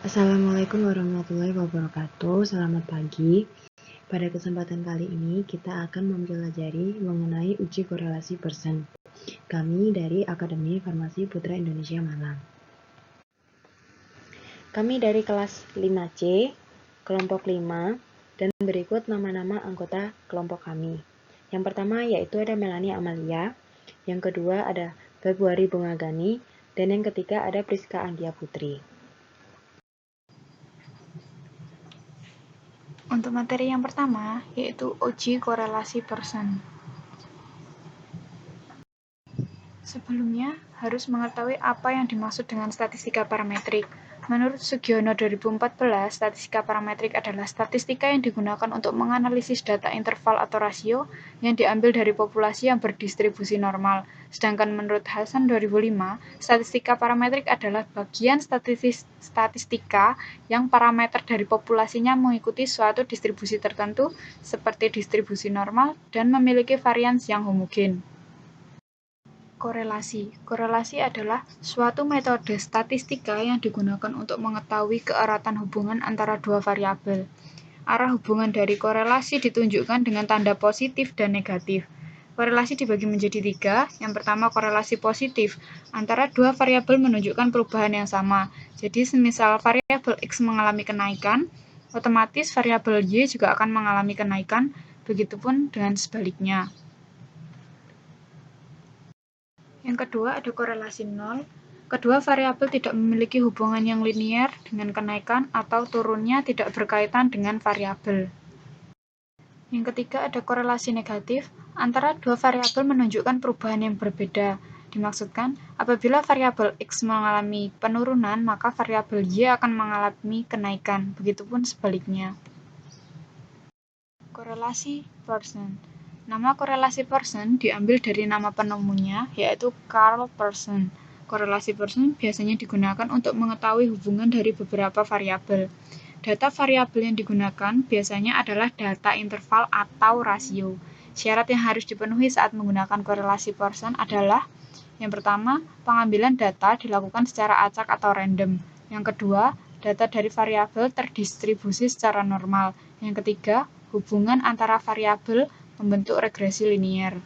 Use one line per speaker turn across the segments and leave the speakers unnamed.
Assalamualaikum warahmatullahi wabarakatuh. Selamat pagi. Pada kesempatan kali ini kita akan mempelajari mengenai uji korelasi persen. Kami dari Akademi Farmasi Putra Indonesia Malang. Kami dari kelas 5C, kelompok 5, dan berikut nama-nama anggota kelompok kami. Yang pertama yaitu ada Melanie Amalia, yang kedua ada Februari Bungagani, dan yang ketiga ada Priska Anggia Putri.
Untuk materi yang pertama, yaitu uji korelasi persen. Sebelumnya, harus mengetahui apa yang dimaksud dengan statistika parametrik. Menurut Sugiono 2014, statistika parametrik adalah statistika yang digunakan untuk menganalisis data interval atau rasio yang diambil dari populasi yang berdistribusi normal. Sedangkan menurut Hasan 2005, statistika parametrik adalah bagian statistika yang parameter dari populasinya mengikuti suatu distribusi tertentu seperti distribusi normal dan memiliki varians yang homogen. Korelasi adalah suatu metode statistika yang digunakan untuk mengetahui keeratan hubungan antara dua variabel. Arah hubungan dari korelasi ditunjukkan dengan tanda positif dan negatif. Korelasi dibagi menjadi tiga. Yang pertama, korelasi positif. Antara dua variabel menunjukkan perubahan yang sama. Jadi, semisal variabel X mengalami kenaikan, otomatis variabel Y juga akan mengalami kenaikan, begitupun dengan sebaliknya. Yang kedua, ada korelasi nol. Kedua variabel tidak memiliki hubungan yang linier dengan kenaikan atau turunnya tidak berkaitan dengan variabel. Yang ketiga, ada korelasi negatif. Antara dua variabel menunjukkan perubahan yang berbeda. Dimaksudkan, apabila variabel X mengalami penurunan, maka variabel Y akan mengalami kenaikan. Begitupun sebaliknya. Korelasi Pearson. Nama korelasi Pearson diambil dari nama penemunya, yaitu Carl Pearson. Korelasi Pearson biasanya digunakan untuk mengetahui hubungan dari beberapa variabel. Data variabel yang digunakan biasanya adalah data interval atau rasio. Syarat yang harus dipenuhi saat menggunakan korelasi Pearson adalah: yang pertama, pengambilan data dilakukan secara acak atau random. Yang kedua, data dari variabel terdistribusi secara normal. Yang ketiga, hubungan antara variabel membentuk regresi linier.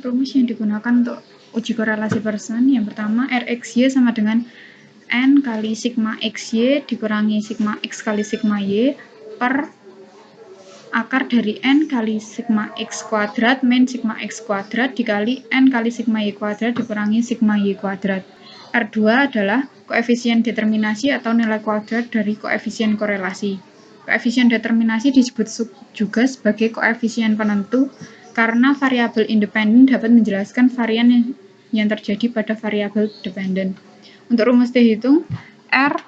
Rumus yang digunakan untuk uji korelasi Pearson, yang pertama, Rxy sama dengan N kali sigma XY dikurangi sigma X kali sigma Y per akar dari N kali sigma X kuadrat min sigma X kuadrat dikali N kali sigma Y kuadrat dikurangi sigma Y kuadrat. R2 adalah koefisien determinasi atau nilai kuadrat dari koefisien korelasi. Koefisien determinasi disebut juga sebagai koefisien penentu karena variabel independen dapat menjelaskan varian yang terjadi pada variabel dependen. Untuk rumus T hitung, R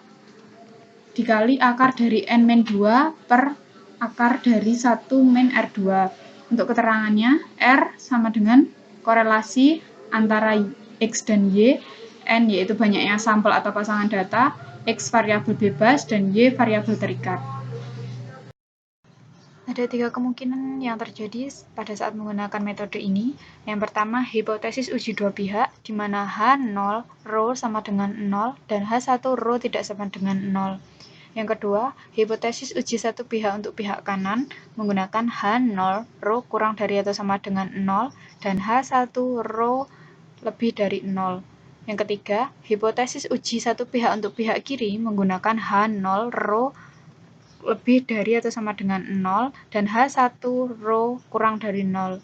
dikali akar dari N-2 per akar dari 1 min R2. Untuk keterangannya, R sama dengan korelasi antara X dan Y, N yaitu banyaknya sampel atau pasangan data, X variabel bebas, dan Y variabel terikat. Ada tiga kemungkinan yang terjadi pada saat menggunakan metode ini. Yang pertama, hipotesis uji dua pihak, di mana H0 rho sama dengan 0 dan H1 rho tidak sama dengan 0. Yang kedua, hipotesis uji satu pihak untuk pihak kanan menggunakan H0 rho kurang dari atau sama dengan 0 dan H1 rho lebih dari 0. Yang ketiga, hipotesis uji satu pihak untuk pihak kiri menggunakan H0 rho lebih dari atau sama dengan 0 dan H1 rho kurang dari 0.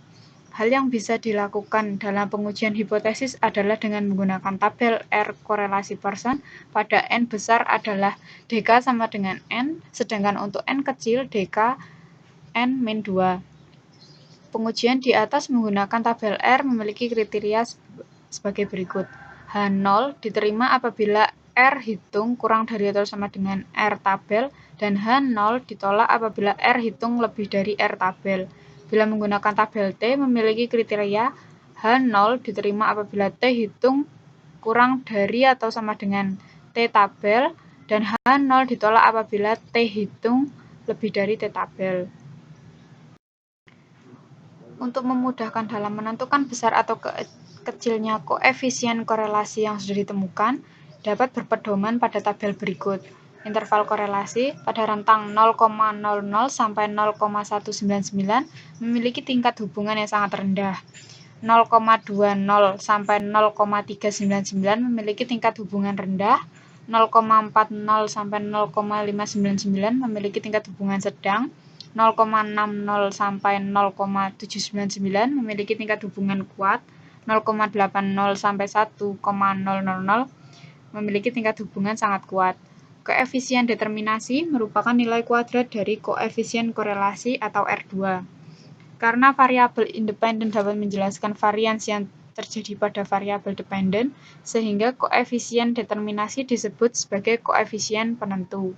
Hal yang bisa dilakukan dalam pengujian hipotesis adalah dengan menggunakan tabel R korelasi Pearson pada N besar adalah dk sama dengan N, sedangkan untuk N kecil dk N-2. Pengujian di atas menggunakan tabel R memiliki kriteria sebagai berikut. H0 diterima apabila R hitung kurang dari atau sama dengan R tabel, dan H0 ditolak apabila R hitung lebih dari R tabel. Bila menggunakan tabel T memiliki kriteria H0 diterima apabila T hitung kurang dari atau sama dengan T tabel, dan H0 ditolak apabila T hitung lebih dari T tabel. Untuk memudahkan dalam menentukan besar atau kecilnya koefisien korelasi yang sudah ditemukan, dapat berpedoman pada tabel berikut. Interval korelasi pada rentang 0,00 sampai 0,199 memiliki tingkat hubungan yang sangat rendah. 0,20 sampai 0,399 memiliki tingkat hubungan rendah. 0,40 sampai 0,599 memiliki tingkat hubungan sedang. 0,60 sampai 0,799 memiliki tingkat hubungan kuat. 0,80 sampai 1,000 memiliki tingkat hubungan sangat kuat. Koefisien determinasi merupakan nilai kuadrat dari koefisien korelasi atau R2. Karena variabel independen dapat menjelaskan varians yang terjadi pada variabel dependen, sehingga koefisien determinasi disebut sebagai koefisien penentu.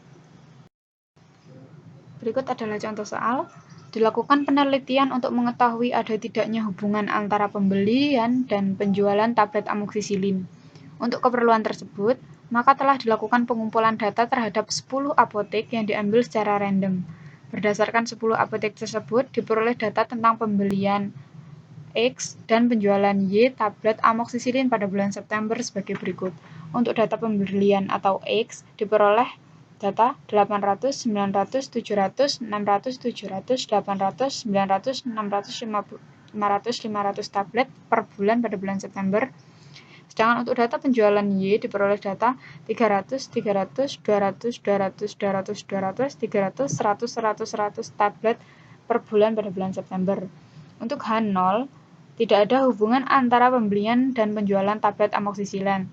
Berikut adalah contoh soal. Dilakukan penelitian untuk mengetahui ada tidaknya hubungan antara pembelian dan penjualan tablet amoxicillin. Untuk keperluan tersebut, maka telah dilakukan pengumpulan data terhadap 10 apotek yang diambil secara random. Berdasarkan 10 apotek tersebut, diperoleh data tentang pembelian X dan penjualan Y tablet amoxicillin pada bulan September sebagai berikut. Untuk data pembelian atau X, diperoleh data 800, 900, 700, 600, 700, 800, 900, 600, 500 tablet per bulan pada bulan September. Sedangkan untuk data penjualan Y diperoleh data 300, 300, 200, 200, 200, 200, 300, 100, 100, 100 tablet per bulan pada bulan September. Untuk H0, tidak ada hubungan antara pembelian dan penjualan tablet amoxicillin.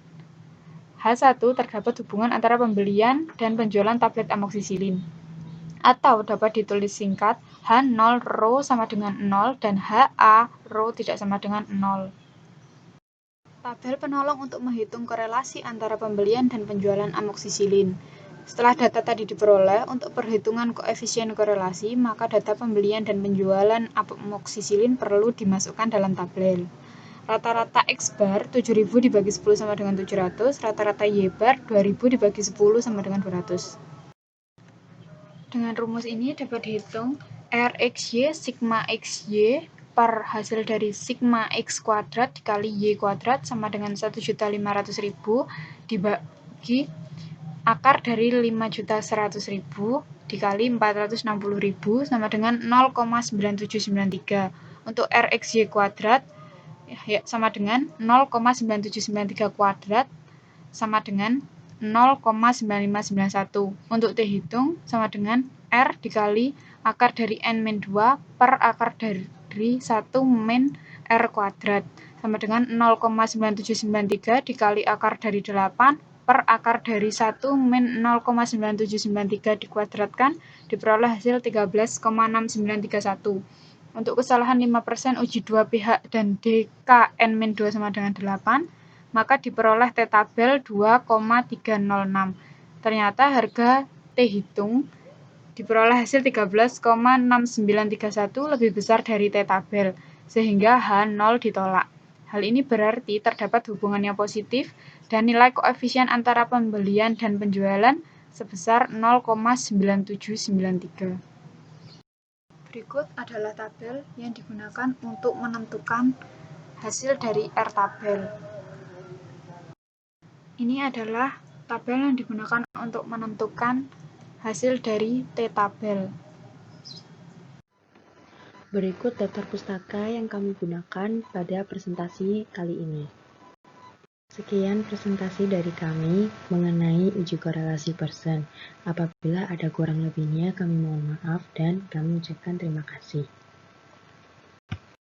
H1 terdapat hubungan antara pembelian dan penjualan tablet amoxicillin. Atau dapat ditulis singkat, H0 rho sama dengan 0 dan HA rho tidak sama dengan 0. Tabel penolong untuk menghitung korelasi antara pembelian dan penjualan amoxicillin. Setelah data tadi diperoleh, untuk perhitungan koefisien korelasi, maka data pembelian dan penjualan amoxicillin perlu dimasukkan dalam tabel. Rata-rata X bar 7.000 dibagi 10 sama dengan 700, rata-rata Y bar 2.000 dibagi 10 sama dengan 200. Dengan rumus ini dapat dihitung RXY sigma XY per hasil dari sigma X kuadrat dikali Y kuadrat sama dengan 1.500.000 dibagi akar dari 5.100.000 dikali 460.000 sama dengan 0,9793. Untuk RXY kuadrat sama dengan 0,9793 kuadrat sama dengan 0,9591. Untuk T hitung sama dengan R dikali akar dari N-2 per akar dari 1 min R kuadrat sama dengan 0,9793 dikali akar dari 8 per akar dari 1 min 0,9793 dikuadratkan diperoleh hasil 13,6931. Untuk kesalahan 5% uji dua pihak dan DK N-2 sama dengan 8, maka diperoleh T tabel 2,306. Ternyata harga T hitung diperoleh hasil 13,6931 lebih besar dari T tabel, sehingga H0 ditolak. Hal ini berarti terdapat hubungan yang positif dan nilai koefisien antara pembelian dan penjualan sebesar 0,9793. Berikut adalah tabel yang digunakan untuk menentukan hasil dari R tabel. Ini adalah tabel yang digunakan untuk menentukan hasil dari T tabel.
Berikut daftar pustaka yang kami gunakan pada presentasi kali ini. Sekian presentasi dari kami mengenai uji korelasi Pearson. Apabila ada kurang lebihnya, kami mohon maaf dan kami ucapkan terima kasih.